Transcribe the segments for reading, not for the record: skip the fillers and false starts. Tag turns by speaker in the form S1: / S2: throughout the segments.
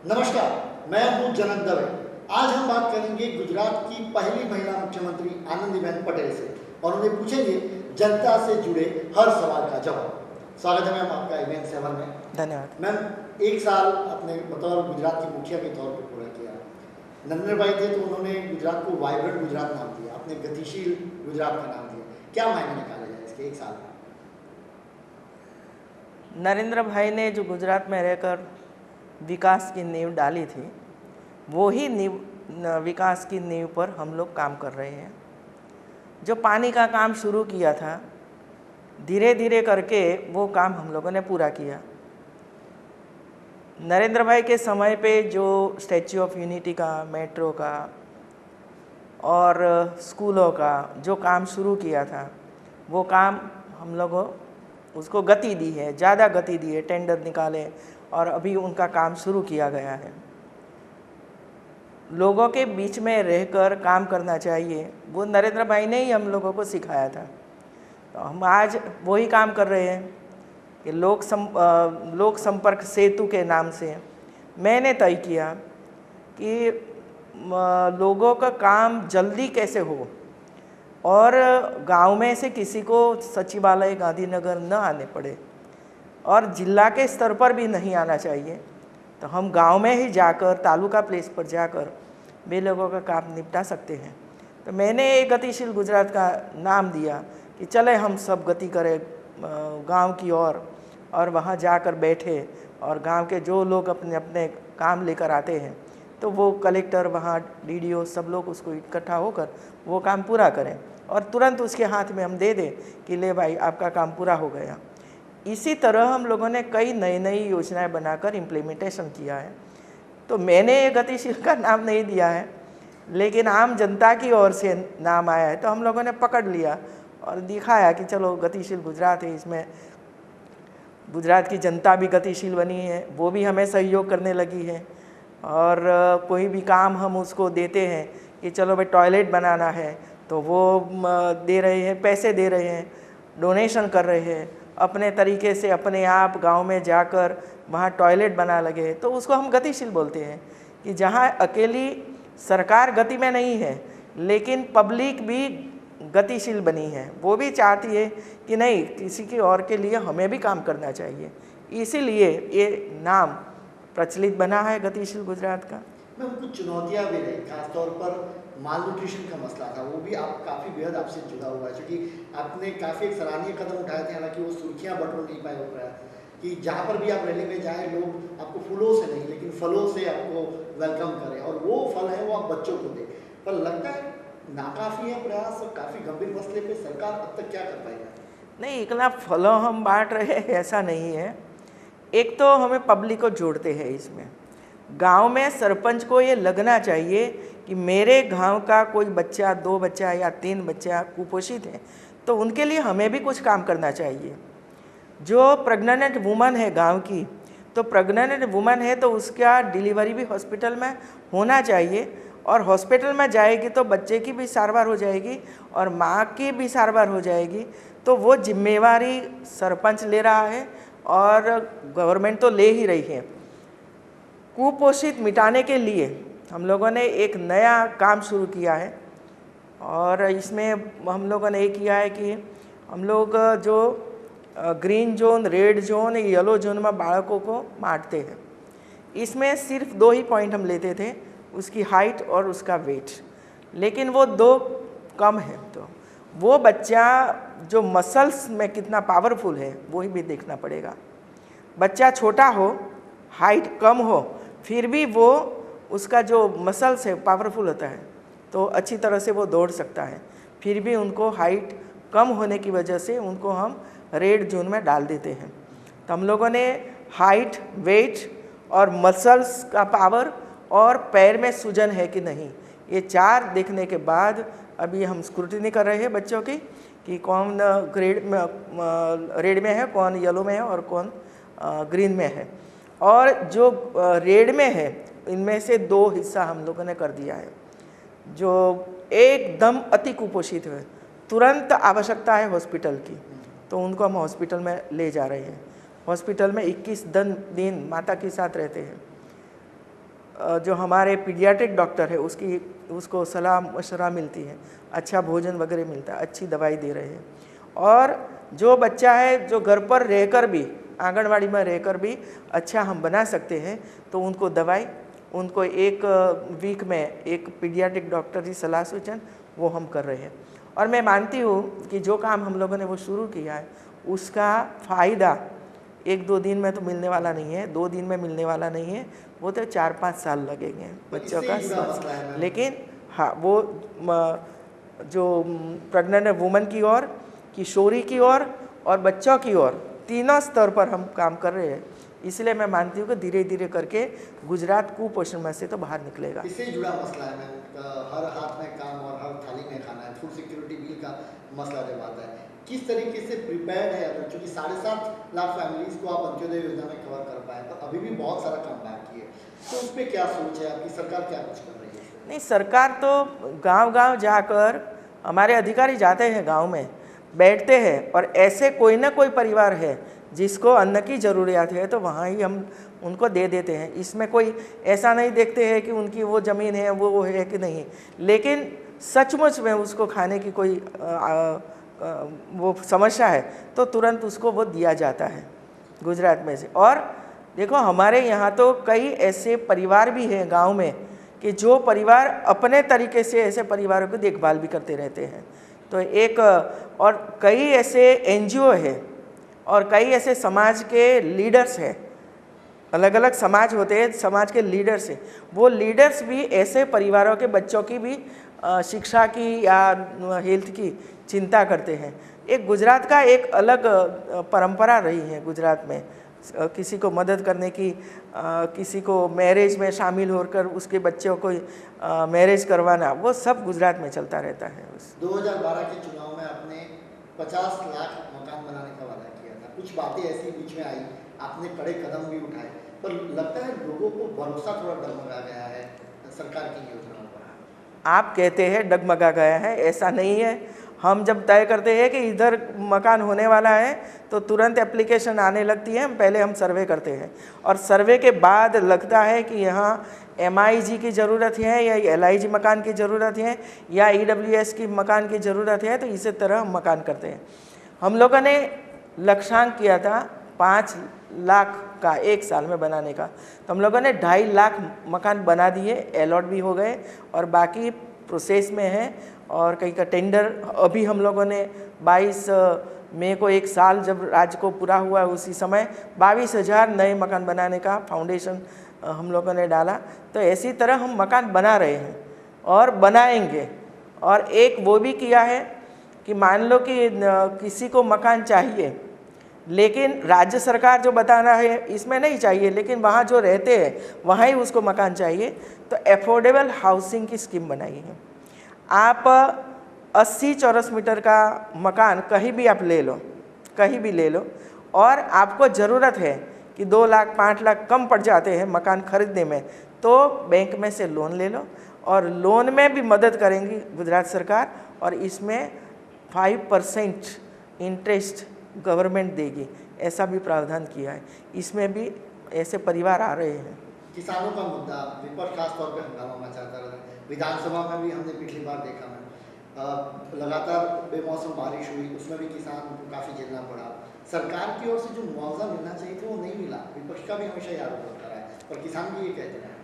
S1: नमस्कार, मैं हूं जनक दवे। आज हम बात करेंगे गुजरात की पहली महिला मुख्यमंत्री आनंदीबेन पटेल से और उन्हें पूछेंगे जनता से जुड़े हर सवाल का जवाब। स्वागत है मैम आपका इवेंट 7 में।
S2: धन्यवाद
S1: मैम, 1 साल अपने बतौर गुजरात की मुखिया के तौर पर पूरा किया। नरेंद्र भाई थे तो उन्होंने गुजरात को वाइब्रेंट गुजरात नाम दिया, अपने गतिशील गुजरात का नाम दिया। क्या मायने निकाले जाए इसके 1 साल में?
S2: नरेंद्र भाई ने जो गुजरात में रहकर विकास की नींव डाली थी, वो ही विकास की नींव पर हम लोग काम कर रहे हैं। जो पानी का काम शुरू किया था, धीरे धीरे करके वो काम हम लोगों ने पूरा किया। नरेंद्र भाई के समय पे जो स्टैच्यू ऑफ यूनिटी का, मेट्रो का और स्कूलों का जो काम शुरू किया था, वो काम हम लोगों उसको गति दी है, ज़्यादा गति दी है, टेंडर निकाले और अभी उनका काम शुरू किया गया है। लोगों के बीच में रहकर काम करना चाहिए, वो नरेंद्र भाई ने ही हम लोगों को सिखाया था। तो हम आज वही काम कर रहे हैं कि लोक संपर्क सेतु के नाम से मैंने तय किया कि लोगों का काम जल्दी कैसे हो और गांव में से किसी को सचिवालय गांधीनगर न आने पड़े और जिला के स्तर पर भी नहीं आना चाहिए। तो हम गांव में ही जाकर, तालुका प्लेस पर जाकर वे लोगों का काम निपटा सकते हैं। तो मैंने एक गतिशील गुजरात का नाम दिया कि चले हम सब गति करें गांव की ओर और वहाँ जाकर बैठे और गांव के जो लोग अपने अपने काम लेकर आते हैं तो वो कलेक्टर, वहाँ डीडीओ, सब लोग उसको इकट्ठा होकर वो काम पूरा करें और तुरंत उसके हाथ में हम दे दें कि ले भाई आपका काम पूरा हो गया। इसी तरह हम लोगों ने कई नई नई योजनाएं बनाकर इम्प्लीमेंटेशन किया है। तो मैंने ये गतिशील का नाम नहीं दिया है, लेकिन आम जनता की ओर से नाम आया है तो हम लोगों ने पकड़ लिया और दिखाया कि चलो गतिशील गुजरात है, इसमें गुजरात की जनता भी गतिशील बनी है, वो भी हमें सहयोग करने लगी है। और कोई भी काम हम उसको देते हैं कि चलो भाई टॉयलेट बनाना है तो वो दे रहे हैं, पैसे दे रहे हैं, डोनेशन कर रहे हैं, अपने तरीके से अपने आप गांव में जाकर वहाँ टॉयलेट बना लगे। तो उसको हम गतिशील बोलते हैं कि जहाँ अकेली सरकार गति में नहीं है लेकिन पब्लिक भी गतिशील बनी है, वो भी चाहती है कि नहीं किसी की और के लिए हमें भी काम करना चाहिए। इसीलिए ये नाम प्रचलित बना है गतिशील गुजरात का।
S1: मैम, कुछ चुनौतियाँ भी रही, खासतौर पर माल न्यूट्रिशन का मसला था, वो भी आप काफ़ी बेहद आपसे जुड़ा हुआ है क्योंकि आपने काफ़ी एक सराहनीय कदम उठाए थे। हालांकि वो सुर्खियाँ बटोर नहीं पाए हो रहा है कि जहाँ पर भी आप रैली में जाएँ लोग आपको फूलों से नहीं लेकिन फलों से आपको वेलकम करें और वो फल है वो आप बच्चों को दें। पर लगता है नाकाफ़ी है प्रयास और काफ़ी गंभीर मसले पर सरकार अब तक क्या कर पाएगा?
S2: नहीं, इतना फलों हम बांट रहे हैं ऐसा नहीं है। एक तो हमें पब्लिक को जोड़ते हैं इसमें। गांव में सरपंच को ये लगना चाहिए कि मेरे गांव का कोई बच्चा, 2 बच्चा या 3 बच्चा कुपोषित है तो उनके लिए हमें भी कुछ काम करना चाहिए। जो प्रेग्नेंट वुमन है गांव की, तो प्रेग्नेंट वुमन है तो उसका डिलीवरी भी हॉस्पिटल में होना चाहिए और हॉस्पिटल में जाएगी तो बच्चे की भी सारवार हो जाएगी और माँ की भी सारवार हो जाएगी। तो वो जिम्मेवारी सरपंच ले रहा है और गवर्नमेंट तो ले ही रही है। कुपोषित मिटाने के लिए हम लोगों ने एक नया काम शुरू किया है और इसमें हम लोगों ने ये किया है कि हम लोग जो green zone, red zone, yellow zone में बालकों को बांटते हैं। इसमें सिर्फ 2 ही पॉइंट हम लेते थे, उसकी हाइट और उसका वेट, लेकिन वो 2 कम है। तो वो बच्चा जो मसल्स में कितना पावरफुल है वो ही भी देखना पड़ेगा। बच्चा छोटा हो, हाइट कम हो, फिर भी वो उसका जो मसल्स है पावरफुल होता है तो अच्छी तरह से वो दौड़ सकता है। फिर भी उनको हाइट कम होने की वजह से उनको हम रेड जोन में डाल देते हैं। तो हम लोगों ने हाइट, वेट और मसल्स का पावर और पैर में सूजन है कि नहीं, ये 4 देखने के बाद अभी हम स्क्रूटिनी कर रहे हैं बच्चों की कि कौन ग्रेड में, रेड में है, कौन येलो में है और कौन ग्रीन में है। और जो रेड में है इनमें से 2 हिस्सा हम लोगों ने कर दिया है। जो एकदम अति कुपोषित है, तुरंत आवश्यकता है हॉस्पिटल की, तो उनको हम हॉस्पिटल में ले जा रहे हैं। हॉस्पिटल में 21 दिन माता के साथ रहते हैं। जो हमारे पीडियाट्रिक डॉक्टर है उसको सलाह मशवरा मिलती है, अच्छा भोजन वगैरह मिलता है, अच्छी दवाई दे रहे हैं। और जो बच्चा है जो घर पर रहकर भी, आंगनवाड़ी में रहकर भी अच्छा हम बना सकते हैं, तो उनको दवाई, उनको एक वीक में एक पीडियाट्रिक डॉक्टर की सलाह सूचन वो हम कर रहे हैं। और मैं मानती हूँ कि जो काम हम लोगों ने वो शुरू किया है उसका फ़ायदा 1-2 दिन में तो मिलने वाला नहीं है, 2 दिन में मिलने वाला नहीं है, वो तो 4-5 साल लगेंगे बच्चों का स्वास्थ्य। लेकिन हाँ, वो जो प्रेग्नेंट वुमन की ओर, किशोरी की ओर और बच्चों की ओर, तीनों स्तर पर हम काम कर रहे हैं। इसलिए मैं मानती हूँ कि धीरे धीरे करके गुजरात कुपोषण में से तो बाहर निकलेगा।
S1: इससे जुड़ा मसला है मैम, हर हाथ में काम और हर थाली में खाना है, फूड सिक्योरिटी बिल का मसला जब आता है, किस तरीके से प्रिपेयर्ड है अगर, चूँकि 7.5 लाख फैमिलीज़ को आप अंत्योदय योजना में कवर कर पाए, तो अभी भी बहुत सारा काम बाकी है, तो उस पर क्या सोच है आपकी, सरकार क्या कुछ कर रही है?
S2: नहीं, सरकार तो गांव-गांव जाकर, हमारे अधिकारी जाते हैं गांव में, बैठते हैं और ऐसे कोई ना कोई परिवार है जिसको अन्न की ज़रूरियात है तो वहाँ ही हम उनको दे देते हैं। इसमें कोई ऐसा नहीं देखते हैं कि उनकी वो ज़मीन है वो है कि नहीं, लेकिन सचमुच में उसको खाने की कोई वो समस्या है तो तुरंत उसको वो दिया जाता है गुजरात में से। और देखो, हमारे यहाँ तो कई ऐसे परिवार भी हैं गांव में कि जो परिवार अपने तरीके से ऐसे परिवारों की देखभाल भी करते रहते हैं। तो एक और कई ऐसे एनजीओ है और कई ऐसे समाज के लीडर्स हैं, अलग अलग समाज होते हैं, समाज के लीडर्स हैं, वो लीडर्स भी ऐसे परिवारों के बच्चों की भी शिक्षा की या हेल्थ की चिंता करते हैं। एक गुजरात का एक अलग परंपरा रही है गुजरात में, किसी को मदद करने की, किसी को मैरिज में शामिल होकर उसके बच्चों को मैरिज करवाना, वो सब गुजरात में चलता रहता है।
S1: 2012 के चुनाव में आपने 50 लाख मकान बनाने का वादा किया था, कुछ बातें ऐसी बीच में आई, आपने कड़े कदम भी उठाए, पर लगता है लोगों को भरोसा थोड़ा डगमगा गया है सरकार की योजनाओं पर।
S2: आप कहते हैं डगमगा गया है, ऐसा नहीं है। हम जब तय करते हैं कि इधर मकान होने वाला है तो तुरंत एप्लीकेशन आने लगती है, पहले हम सर्वे करते हैं और सर्वे के बाद लगता है कि यहाँ MIG की ज़रूरत है या LIG मकान की ज़रूरत है या EWS की मकान की ज़रूरत है, तो इसी तरह हम मकान करते हैं। हम लोगों ने लक्ष्यांक किया था 5 लाख का एक साल में बनाने का, तो हम लोगों ने 2.5 लाख मकान बना दिए, अलॉट भी हो गए और बाकी प्रोसेस में है। और कहीं का टेंडर अभी हम लोगों ने 22 मई को एक साल जब राज्य को पूरा हुआ उसी समय 22,000 नए मकान बनाने का फाउंडेशन हम लोगों ने डाला। तो ऐसी तरह हम मकान बना रहे हैं और बनाएंगे। और एक वो भी किया है कि मान लो कि किसी को मकान चाहिए लेकिन राज्य सरकार जो बताना है इसमें नहीं चाहिए, लेकिन वहाँ जो रहते हैं वहाँ ही उसको मकान चाहिए, तो एफोर्डेबल हाउसिंग की स्कीम बनाई है। आप 80 चौरस मीटर का मकान कहीं भी आप ले लो, कहीं भी ले लो, और आपको ज़रूरत है कि 2 लाख 5 लाख कम पड़ जाते हैं मकान खरीदने में, तो बैंक में से लोन ले लो और लोन में भी मदद करेंगी गुजरात सरकार, और इसमें 5% इंटरेस्ट गवर्नमेंट देगी, ऐसा भी प्रावधान किया है। इसमें भी ऐसे परिवार आ रहे हैं।
S1: किसानों का मुद्दा विपक्ष खास तौर पर हंगामा मचाता रहा, विधानसभा में भी हमने पिछली बार देखा है, लगातार बेमौसम बारिश हुई, उसमें भी किसान को काफ़ी झेलना पड़ा। सरकार की ओर से जो मुआवजा मिलना चाहिए था वो नहीं मिला, विपक्ष का भी हमेशा ये आरोप होता रहा है, और किसान भी ये कहते हैं।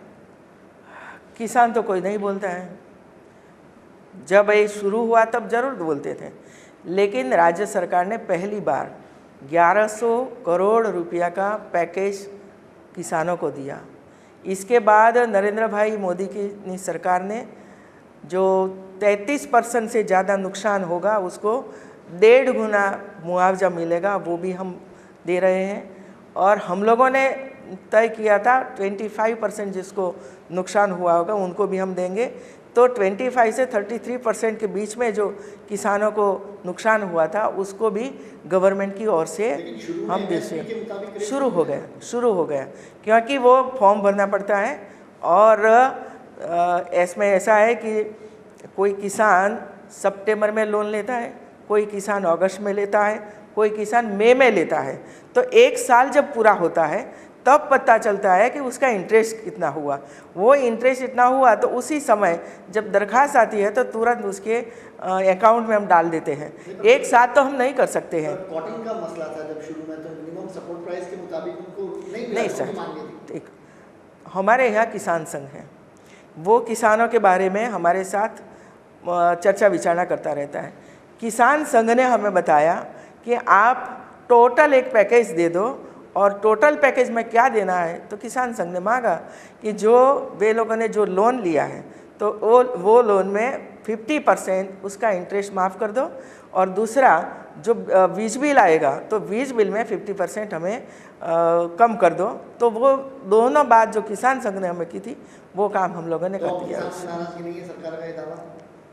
S2: किसान तो कोई नहीं बोलता है, जब ये शुरू हुआ तब जरूर बोलते थे, लेकिन राज्य सरकार ने पहली बार 1100 करोड़ रुपया का पैकेज किसानों को दिया। इसके बाद नरेंद्र भाई मोदी की सरकार ने जो 33% से ज़्यादा नुकसान होगा उसको 1.5 गुना मुआवजा मिलेगा, वो भी हम दे रहे हैं। और हम लोगों ने तय किया था 25% जिसको नुकसान हुआ होगा उनको भी हम देंगे, तो 25 से 33% के बीच में जो किसानों को नुकसान हुआ था उसको भी गवर्नमेंट की ओर से हम देंगे। शुरू हो गया क्योंकि वो फॉर्म भरना पड़ता है, और इसमें ऐसा है कि कोई किसान सितंबर में लोन लेता है, कोई किसान अगस्त में लेता है, कोई किसान मई में लेता है। तो एक साल जब पूरा होता है तब पता चलता है कि उसका इंटरेस्ट कितना हुआ। वो इंटरेस्ट इतना हुआ तो उसी समय जब दरख्वास्त आती है तो तुरंत उसके अकाउंट में हम डाल देते हैं। एक साथ तो हम नहीं कर सकते हैं।
S1: कॉटन का मसला था जब शुरू में, तो मिनिमम सपोर्ट प्राइस के मुताबिक उनको नहीं मिला,
S2: नहीं
S1: जो
S2: सर,
S1: भी मांगे थे।
S2: ठीक, हमारे यहाँ किसान संघ है, वो किसानों के बारे में हमारे साथ चर्चा विचारणा करता रहता है। किसान संघ ने हमें बताया कि आप टोटल एक पैकेज दे दो, और टोटल पैकेज में क्या देना है, तो किसान संघ ने मांगा कि जो वे लोगों ने जो लोन लिया है तो वो लोन में 50% उसका इंटरेस्ट माफ़ कर दो, और दूसरा जो वीज बिल आएगा तो वीज बिल में 50% हमें कम कर दो। तो वो दोनों बात जो किसान संघ ने हमें की थी वो काम हम लोगों ने
S1: तो
S2: कर दिया।
S1: किसानों में नाराजगी नहीं है सरकार का ये दावा?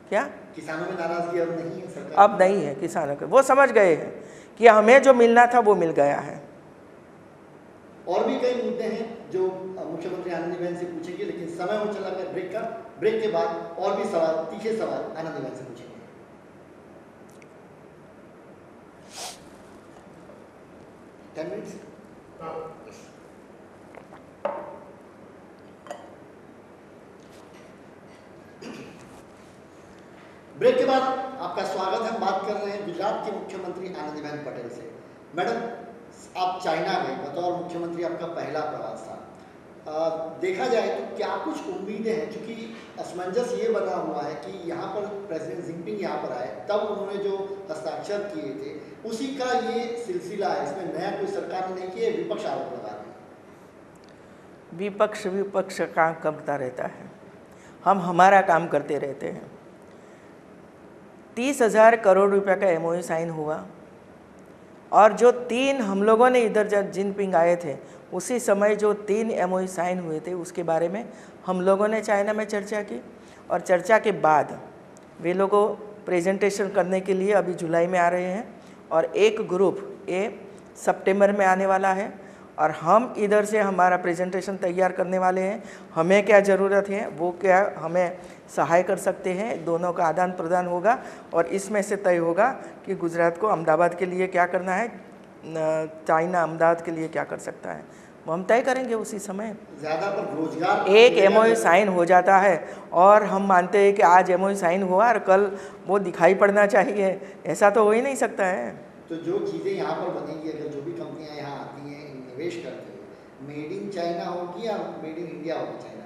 S2: क्या
S1: किसानों में नाराजगी अब नहीं है सरकार?
S2: अब नहीं है किसानों के, वो समझ गए हैं कि हमें जो मिलना था वो मिल गया है।
S1: और भी कई मुद्दे हैं जो मुख्यमंत्री आनंदीबेन से पूछेंगे, लेकिन समय हो चला है ब्रेक का। ब्रेक के बाद और भी सवाल, तीखे सवाल आनंदीबेन से पूछेंगे। ब्रेक के बाद आपका स्वागत है। हम बात कर रहे हैं गुजरात के मुख्यमंत्री आनंदीबेन पटेल से। मैडम, आप चाइना गए, बतौर मुख्यमंत्री आपका पहला प्रवास था। देखा जाए तो क्या कुछ उम्मीदें हैं, क्योंकि असमंजस ये बना हुआ है कि यहाँ पर प्रेसिडेंट जिनपिंग यहाँ पर आए, तब उन्होंने जो हस्ताक्षर किए थे उसी का ये सिलसिला है, इसमें नया कोई सरकार ने नहीं किया, विपक्ष आरोप लगा रहे हैं।
S2: विपक्ष काम करता रहता है, हम हमारा काम करते रहते हैं। 30,000 करोड़ रुपए का MOU साइन हुआ, और जो 3 हम लोगों ने इधर जब जिनपिंग आए थे उसी समय जो 3 MOU साइन हुए थे उसके बारे में हम लोगों ने चाइना में चर्चा की, और चर्चा के बाद वे लोगों प्रेजेंटेशन करने के लिए अभी जुलाई में आ रहे हैं, और एक ग्रुप ये सितंबर में आने वाला है, और हम इधर से हमारा प्रेजेंटेशन तैयार करने वाले हैं। हमें क्या ज़रूरत है, वो क्या हमें सहाय कर सकते हैं, दोनों का आदान प्रदान होगा, और इसमें से तय होगा कि गुजरात को अहमदाबाद के लिए क्या करना है, चाइना अहमदाबाद के लिए क्या कर सकता है, वो हम तय करेंगे उसी समय।
S1: ज़्यादा पर रोजगार
S2: एक MOU साइन हो जाता है, और हम मानते हैं कि आज MOU साइन हुआ और कल वो दिखाई पड़ना चाहिए, ऐसा तो हो ही नहीं सकता है।
S1: तो जो चीज़ें यहाँ पर बनेंगी, अगर जो भी कंपनियाँ यहाँ आती हैं, निवेश करती हैं, मेड इन चाइना होगी या मेड इन इंडिया होगी? चाइना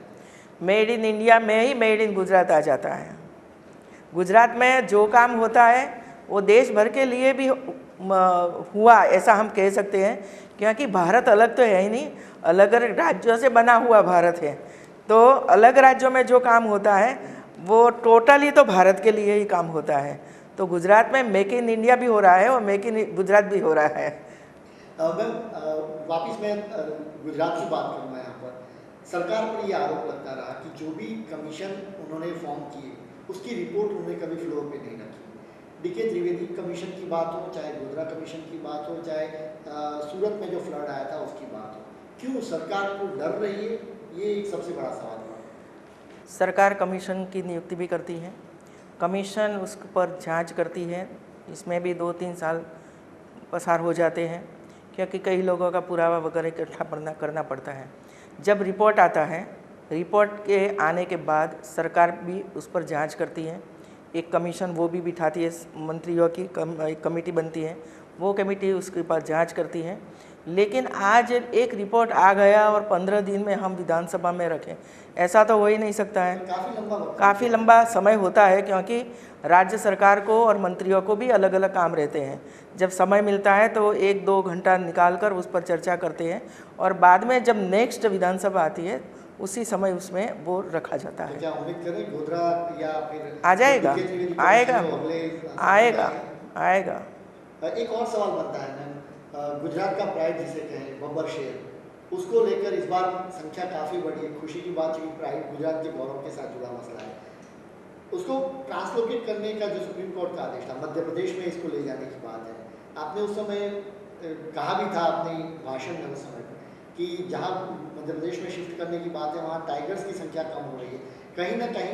S2: मेड इन इंडिया में ही मेड इन गुजरात आ जाता है। गुजरात में जो काम होता है वो देश भर के लिए भी हुआ, ऐसा हम कह सकते हैं, क्योंकि भारत अलग तो है ही नहीं, अलग अलग राज्यों से बना हुआ भारत है। तो अलग राज्यों में जो काम होता है वो टोटली तो भारत के लिए ही काम होता है। तो गुजरात में मेक इन इंडिया भी हो रहा है और मेक इन गुजरात भी हो रहा है।
S1: मैम, वापिस मैं गुजरात की बात करूँगा। यहाँ पर सरकार पर ये आरोप लगता रहा कि जो भी कमीशन उन्होंने फॉर्म किए उसकी रिपोर्ट उन्होंने कभी फ्लोर पे नहीं रखी। DK त्रिवेदी कमीशन की बात हो, चाहे गोधरा कमीशन की बात हो, चाहे सूरत में जो फ्लड आया था उसकी बात हो, क्यों सरकार को डर रही है, ये एक सबसे बड़ा सवाल है।
S2: सरकार कमीशन की नियुक्ति भी करती है, कमीशन उस पर जांच करती है, इसमें भी 2-3 साल पसार हो जाते हैं, क्योंकि कई लोगों का पुरावा वगैरह इकट्ठा करना पड़ता है। जब रिपोर्ट आता है, रिपोर्ट के आने के बाद सरकार भी उस पर जांच करती है, एक कमीशन वो भी बिठाती है, मंत्रियों की एक कमेटी बनती है, वो कमेटी उसके पास जांच करती है। लेकिन आज एक रिपोर्ट आ गया और 15 दिन में हम विधानसभा में रखें, ऐसा तो हो ही नहीं सकता है। काफ़ी लंबा समय होता है, क्योंकि राज्य सरकार को और मंत्रियों को भी अलग अलग काम रहते हैं। जब समय मिलता है तो 1-2 घंटा निकाल कर उस पर चर्चा करते हैं, और बाद में जब नेक्स्ट विधानसभा आती है उसी समय उसमें वो रखा जाता है।
S1: क्या उम्मीद करें गोधरा या फिर
S2: आ जाएगा, आएगा।
S1: एक और सवाल बनता है मैम, गुजरात का प्राइड जिसे कहें, बब्बर शेर, उसको लेकर इस बार संख्या काफ़ी बड़ी है। खुशी की बात, क्योंकि प्राइड गुजरात के गौरव के साथ जुड़ा मसला है। उसको ट्रांसलोकेट करने का जो सुप्रीम कोर्ट का आदेश था, मध्य प्रदेश में इसको ले जाने की बात है। आपने उस समय कहा भी था अपने भाषण में उस समय कि जहाँ मध्य प्रदेश में शिफ्ट करने की बात है वहाँ टाइगर्स की संख्या कम हो रही है, कहीं ना कहीं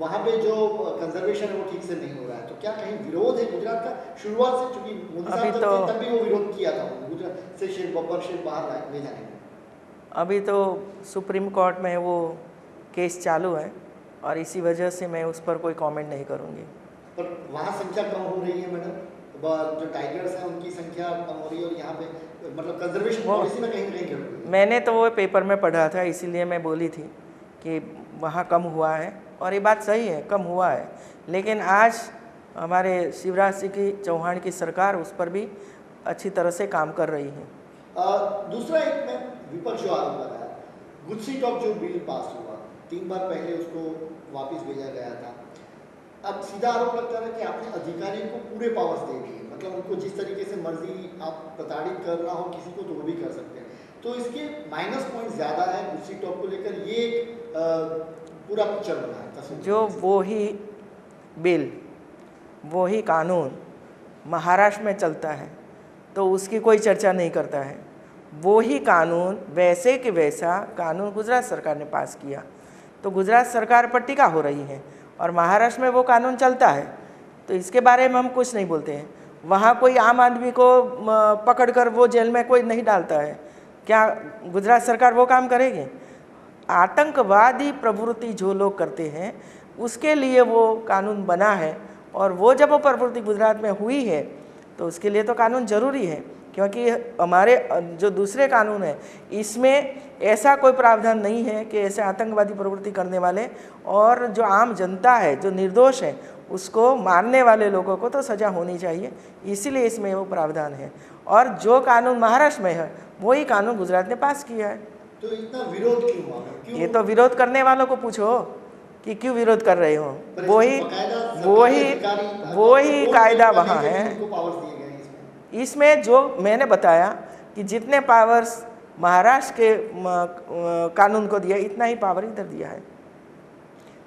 S1: वहाँ पे जो कंजर्वेशन है वो ठीक से नहीं हो रहा है। तो क्या कहीं विरोध है गुजरात का शुरुआत से? चूँकि मोदी साहब तब भी वो विरोध किया था गुजरात से शेर, बब्बर शेर बाहर ले जाने में।
S2: अभी तो सुप्रीम कोर्ट में वो केस चालू है और इसी वजह से मैं उस पर कोई कमेंट नहीं करूँगी।
S1: पर वहाँ संख्या कम हो रही है मैडम, जो टाइगर्स हैं उनकी संख्या कम हो रही है और यहाँ पे मतलब कंजर्वेशन पॉलिसी में कहीं ना कहीं घट रही है।
S2: मैंने तो वो पेपर में पढ़ा था, इसीलिए मैं बोली थी कि वहाँ कम हुआ है और ये बात सही है, कम हुआ है। लेकिन आज हमारे शिवराज सिंह चौहान की सरकार उस पर भी अच्छी तरह से काम कर रही है।
S1: दूसरा एक मैं विपक्ष जो आरोप लगाया, गुस्सी टॉक जो बिल पास हुआ 3 बार पहले उसको वापस भेजा गया था, अब सीधा आरोप लगता है कि आपने अधिकारियों को पूरे पावर्स दे दिए, मतलब उनको जिस तरीके से मर्जी आप प्रताड़ित करना हो किसी को तो वो भी कर सकते हैं। तो इसके माइनस पॉइंट ज़्यादा है गुस्सी टॉक को लेकर, ये पूरा पिक्चर बना है।
S2: जो वो ही कानून महाराष्ट्र में चलता है तो उसकी कोई चर्चा नहीं करता है। वो ही कानून वैसे कि वैसा कानून गुजरात सरकार ने पास किया, तो गुजरात सरकार पर टीका हो रही है और महाराष्ट्र में वो कानून चलता है, तो इसके बारे में हम कुछ नहीं बोलते हैं। वहाँ कोई आम आदमी को पकड़कर वो जेल में कोई नहीं डालता है, क्या गुजरात सरकार वो काम करेगी? आतंकवादी प्रवृत्ति जो लोग करते हैं उसके लिए वो कानून बना है और वो जब वो प्रवृत्ति गुजरात में हुई है तो उसके लिए तो कानून ज़रूरी है, क्योंकि हमारे जो दूसरे कानून है इसमें ऐसा कोई प्रावधान नहीं है कि ऐसे आतंकवादी प्रवृत्ति करने वाले और जो आम जनता है जो निर्दोष है उसको मारने वाले लोगों को तो सज़ा होनी चाहिए, इसीलिए इसमें वो प्रावधान है। और जो कानून महाराष्ट्र में है वही कानून गुजरात ने पास किया है।
S1: तो इतना विरोध क्यों हुआ?
S2: ये तो विरोध करने वालों को पूछो कि क्यों विरोध कर रहे हो। वही कायदा वहाँ है। इसमें जो मैंने बताया कि जितने पावर्स महाराष्ट्र के कानून को दिया इतना ही पावर इधर दिया है,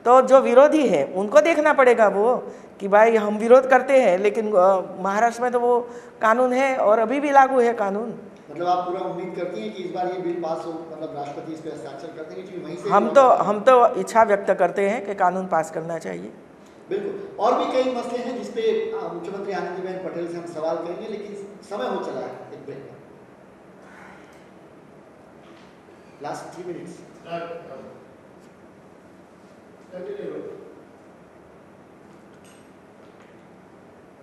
S2: तो जो विरोधी है उनको देखना पड़ेगा वो कि भाई हम विरोध करते हैं लेकिन महाराष्ट्र में तो वो कानून है और अभी भी लागू है कानून।
S1: मतलब आप पूरा उम्मीद करती हैं कि इस बार ये बिल पास हो, मतलब राष्ट्रपति इस पर हस्ताक्षर करते हैं कि वहीं से
S2: हम तो इच्छा व्यक्त करते हैं कि कानून पास करना चाहिए।
S1: बिल्कुल, और भी कई मसले हैं जिसपे मुख्यमंत्री आनंदीबेन पटेल से हम सवाल करेंगे, लेकिन समय हो चला है एक ब्रेक में। Last 3 minutes.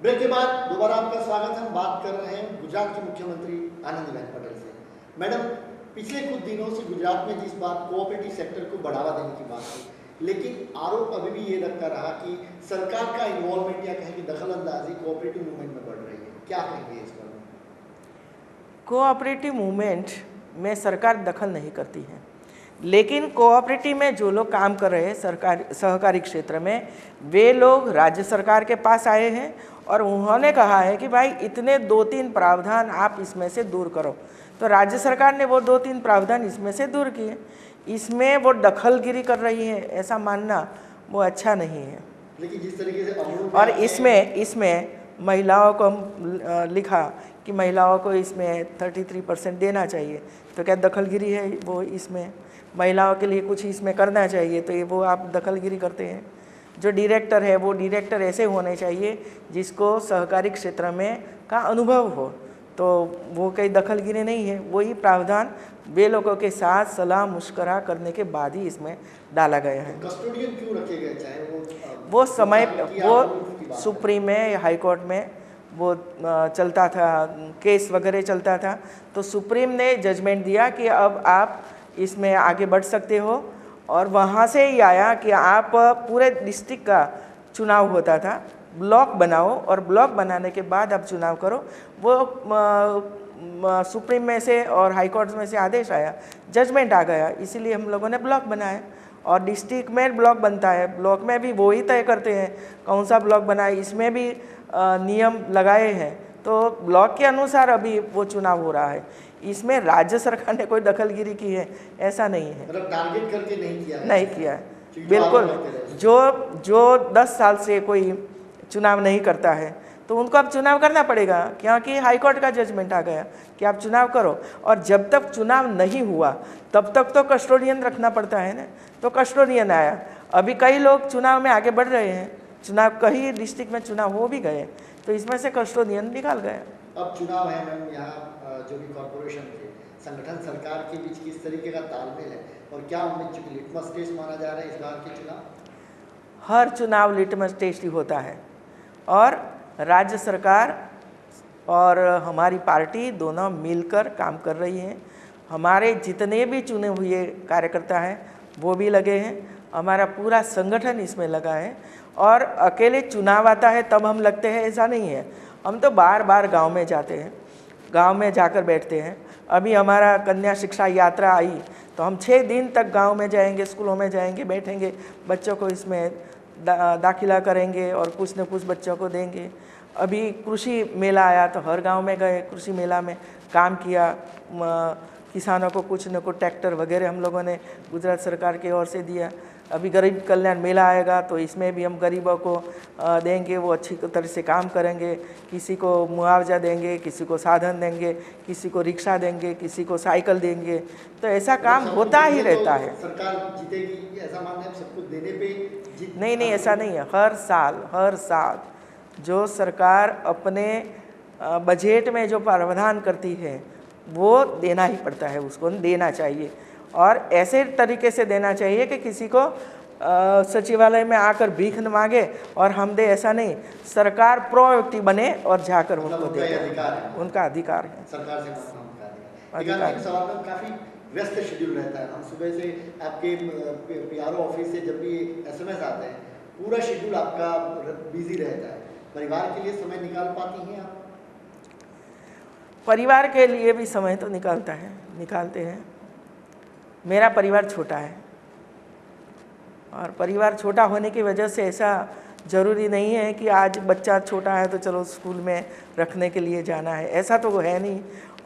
S1: ब्रेक के बाद दोबारा आपका स्वागत है। हम बात कर रहे हैं गुजरात के मुख्यमंत्री आनंदीबेन पटेल से। मैडम, पिछले कुछ दिनों से गुजरात में जिस बात कोऑपरेटिव सेक्टर को बढ़ावा देने की बात हुई, लेकिन आरोप अभी भी ये लगता रहा कि सरकार का इन्वॉल्वमेंट या कहें कि दखल अंदाजी कोऑपरेटिव मूवमेंट में बढ़ रही है, क्या कहेंगे इस पर?
S2: कोऑपरेटिव मूवमेंट में सरकार दखल नहीं करती है, लेकिन कोऑपरेटिव में जो लोग काम कर रहे हैं सरकारी सहकारी क्षेत्र में, वे लोग राज्य सरकार के पास आए हैं और उन्होंने कहा है कि भाई इतने 2-3 प्रावधान आप इसमें से दूर करो, तो राज्य सरकार ने वो 2-3 प्रावधान इसमें से दूर किए। इसमें वो दखलगिरी कर रही है ऐसा मानना वो अच्छा नहीं है।
S1: लेकिन जिस तरीके से
S2: और इसमें महिलाओं को लिखा कि महिलाओं को इसमें 33% देना चाहिए, तो क्या दखलगिरी है वो? इसमें महिलाओं के लिए कुछ इसमें करना चाहिए तो ये वो आप दखलगिरी करते हैं। जो डायरेक्टर है वो डायरेक्टर ऐसे होने चाहिए जिसको सहकारी क्षेत्र में का अनुभव हो, तो वो कोई दखलगिरी नहीं है। वही प्रावधान वे लोगों के साथ सलाह मुश्करा करने के बाद ही इसमें डाला गया है।
S1: कस्टोडियन क्यों रखे गए? चाहे
S2: वो समय वो सुप्रीम में हाई कोर्ट में वो चलता था, केस वगैरह चलता था, तो सुप्रीम ने जजमेंट दिया कि अब आप इसमें आगे बढ़ सकते हो, और वहाँ से ही आया कि आप पूरे डिस्ट्रिक्ट का चुनाव होता था, ब्लॉक बनाओ और ब्लॉक बनाने के बाद आप चुनाव करो। वो सुप्रीम में से और हाई कोर्ट में से आदेश आया, जजमेंट आ गया, इसीलिए हम लोगों ने ब्लॉक बनाया। और डिस्ट्रिक्ट में ब्लॉक बनता है, ब्लॉक में भी वो ही तय करते हैं कौन सा ब्लॉक बनाए, इसमें भी नियम लगाए हैं, तो ब्लॉक के अनुसार अभी वो चुनाव हो रहा है। इसमें राज्य सरकार ने कोई दखलगिरी की है ऐसा नहीं है,
S1: मतलब टारगेट करके नहीं किया है।
S2: बिल्कुल। जो 10 साल से कोई चुनाव नहीं करता है तो उनको अब चुनाव करना पड़ेगा, क्योंकि हाई कोर्ट का जजमेंट आ गया कि आप चुनाव करो। और जब तक चुनाव नहीं हुआ तब तक तो कस्टोडियन रखना पड़ता है ना, तो कस्टोडियन आया। अभी कई लोग चुनाव में आगे बढ़ रहे हैं, चुनाव कई डिस्ट्रिक्ट में चुनाव हो भी गए, तो इसमें से कस्टोडियन निकाल गए।
S1: अब चुनाव है मैम, यहाँ जो भी कॉर्पोरेशन थे संगठन सरकार के बीच किस तरीके का तालमेल है, और क्या उनमें चूंकि लिटमस टेस्ट माना जा रहा है इस बार के चुनाव?
S2: हर चुनाव लिटमस टेस्ट ही होता है, और राज्य सरकार और हमारी पार्टी दोनों मिलकर काम कर रही हैं। हमारे जितने भी चुने हुए कार्यकर्ता हैं वो भी लगे हैं, हमारा पूरा संगठन इसमें लगा है। और अकेले चुनाव आता है तब हम लगते हैं, ऐसा नहीं है। हम तो बार बार गांव में जाते हैं, गांव में जाकर बैठते हैं। अभी हमारा कन्या शिक्षा यात्रा आई तो हम 6 दिन तक गांव में जाएंगे, स्कूलों में जाएंगे, बैठेंगे, बच्चों को इसमें दाखिला करेंगे और कुछ न कुछ बच्चों को देंगे। अभी कृषि मेला आया तो हर गांव में गए, कृषि मेला में काम किया, किसानों को कुछ न कुछ ट्रैक्टर वगैरह हम लोगों ने गुजरात सरकार की ओर से दिया। अभी गरीब कल्याण मेला आएगा तो इसमें भी हम गरीबों को देंगे, वो अच्छी तरह से काम करेंगे। किसी को मुआवजा देंगे, किसी को साधन देंगे, किसी को रिक्शा देंगे, किसी को साइकिल देंगे। तो ऐसा काम होता ही रहता है।
S1: सरकार जीतेगी ऐसा मानना है, सब कुछ देने पे
S2: नहीं, ऐसा नहीं है। हर साल जो सरकार अपने बजट में जो प्रावधान करती है वो देना ही पड़ता है, उसको देना चाहिए। और ऐसे तरीके से देना चाहिए कि किसी को सचिवालय में आकर भीख न मांगे और हम दे, ऐसा नहीं। सरकार प्रोएक्टिव बने और जाकर उनको दे, उनका अधिकार है।
S1: सरकार से मांगना अधिकार। सवाल में काफ़ी व्यस्त शेड्यूल रहता है। हम सुबह से आपके पीआरओ ऑफिस से जब भी एसएमएस आते हैं, पूरा शेड्यूल आपका बिजी रहता है। परिवार के लिए समय निकाल पाती हैं आप?
S2: परिवार के लिए भी समय तो निकालते हैं। मेरा परिवार छोटा है, और परिवार छोटा होने की वजह से ऐसा ज़रूरी नहीं है कि आज बच्चा छोटा है तो चलो स्कूल में रखने के लिए जाना है, ऐसा तो वो है नहीं।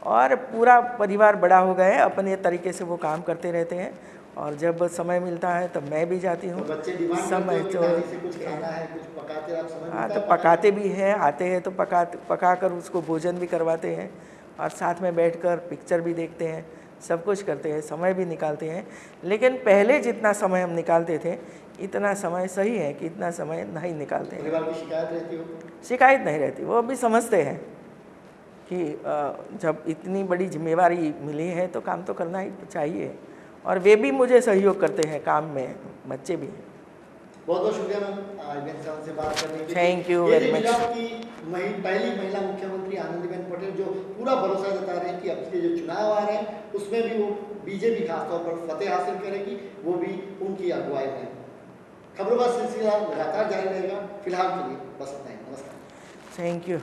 S2: और पूरा परिवार बड़ा हो गया है, अपने तरीके से वो काम करते रहते हैं, और जब समय मिलता है तब मैं भी जाती हूँ।
S1: तो बच्चे डिमांड करते हैं कि दादी से कुछ खाना है, कुछ पकाते हैं, आप समय
S2: हाँ, तो पकाते भी हैं, आते हैं तो पका कर उसको भोजन भी करवाते हैं, और साथ में बैठकर पिक्चर भी देखते हैं, सब कुछ करते हैं, समय भी निकालते हैं। लेकिन पहले जितना समय हम निकालते थे इतना समय सही है कि इतना समय नहीं निकालते हैं।
S1: परिवार की शिकायत रहती हो?
S2: शिकायत नहीं रहती, वो भी समझते हैं कि जब इतनी बड़ी जिम्मेवारी मिली है तो काम तो करना ही चाहिए, और वे भी मुझे सहयोग करते हैं काम में, बच्चे भी हैं।
S1: बहुत बहुत शुक्रिया मैम से बात करने के लिए।
S2: Thank you very much.
S1: की पहली महिला मुख्यमंत्री आनंदीबेन पटेल जो पूरा भरोसा जता रहे हैं कि अब के जो चुनाव आ रहे हैं उसमें भी वो बीजेपी खासतौर पर फतेह हासिल करेगी, वो भी उनकी अगुवाई में। खबरों का सिलसिला लगातार जारी रहेगा। फिलहाल के लिए बस इतना ही। नमस्कार।
S2: Thank you.